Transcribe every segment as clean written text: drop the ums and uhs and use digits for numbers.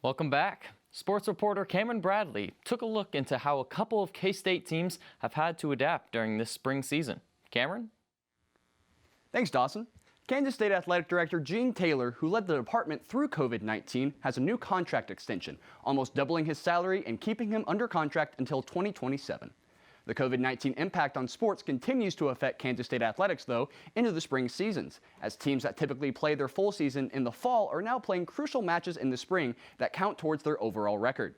Welcome back. Sports reporter Cameron Bradley took a look into how a couple of K-State teams have had to adapt during this spring season. Cameron? Thanks, Dawson. Kansas State Athletic Director Gene Taylor, who led the department through COVID-19, has a new contract extension, almost doubling his salary and keeping him under contract until 2027. The COVID-19 impact on sports continues to affect Kansas State athletics, though, into the spring seasons, as teams that typically play their full season in the fall are now playing crucial matches in the spring that count towards their overall record.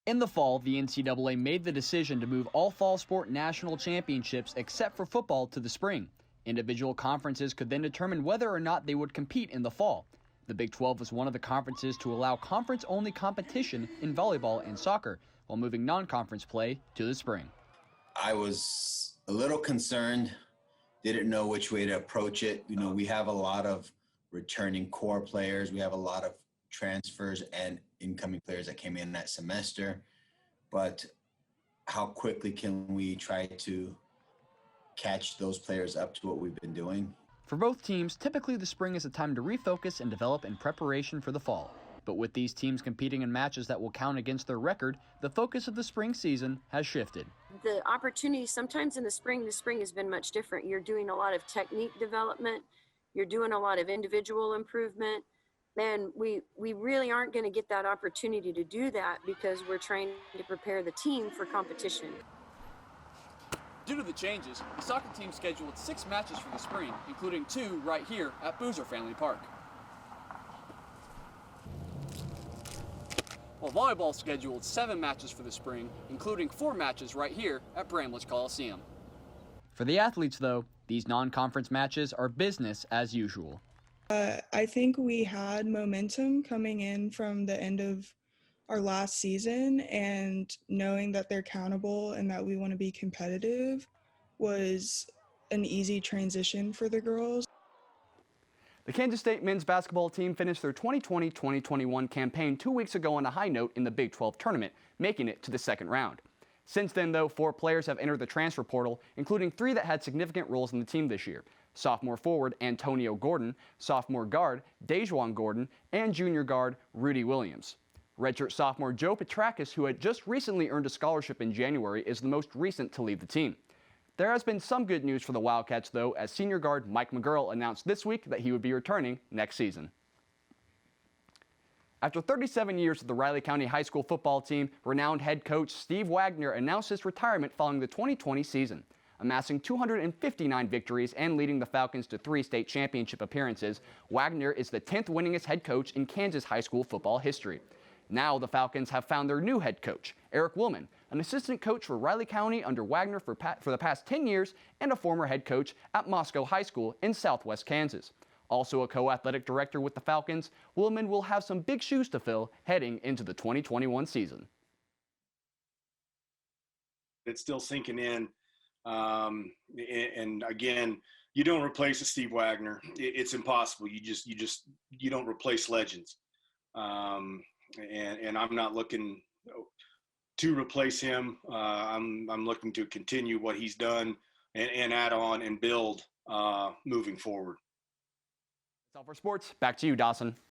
In the fall, the NCAA made the decision to move all fall sport national championships except for football to the spring. Individual conferences could then determine whether or not they would compete in the fall. The Big 12 was one of the conferences to allow conference-only competition in volleyball and soccer, while moving non-conference play to the spring. I was a little concerned, didn't know which way to approach it. You know, we have a lot of returning core players. We have a lot of transfers and incoming players that came in that semester. But how quickly can we try to catch those players up to what we've been doing? For both teams, typically the spring is a time to refocus and develop in preparation for the fall. But with these teams competing in matches that will count against their record, the focus of the spring season has shifted. The opportunity sometimes in the spring has been much different. You're doing a lot of technique development. You're doing a lot of individual improvement. And we really aren't going to get that opportunity to do that because we're trying to prepare the team for competition. Due to the changes, the soccer team scheduled 6 matches for the spring, including 2 right here at Boozer Family Park. While volleyball scheduled 7 matches for the spring, including 4 matches right here at Bramlage Coliseum. For the athletes, though, these non-conference matches are business as usual. I think we had momentum coming in from the end of our last season, and knowing that they're accountable and that we want to be competitive was an easy transition for the girls. The Kansas State men's basketball team finished their 2020-2021 campaign 2 weeks ago on a high note in the Big 12 tournament, making it to the second round. Since then, though, 4 players have entered the transfer portal, including 3 that had significant roles in the team this year. Sophomore forward Antonio Gordon, sophomore guard Dejuan Gordon, and junior guard Rudy Williams. Redshirt sophomore Joe Petrakis, who had just recently earned a scholarship in January, is the most recent to leave the team. There has been some good news for the Wildcats, though, as senior guard Mike McGurl announced this week that he would be returning next season. After 37 years with the Riley County High School football team, renowned head coach Steve Wagner announced his retirement following the 2020 season. Amassing 259 victories and leading the Falcons to 3 state championship appearances, Wagner is the 10th winningest head coach in Kansas high school football history. Now the Falcons have found their new head coach, Eric Woolman, an assistant coach for Riley County under Wagner for the past 10 years and a former head coach at Moscow High School in southwest Kansas. Also a co-athletic director with the Falcons, Woolman will have some big shoes to fill heading into the 2021 season. It's still sinking in. And again, you don't replace a Steve Wagner. It's impossible. You don't replace legends. And I'm not looking to replace him. I'm looking to continue what he's done and add on and build moving forward. That's all for sports. Back to you, Dawson.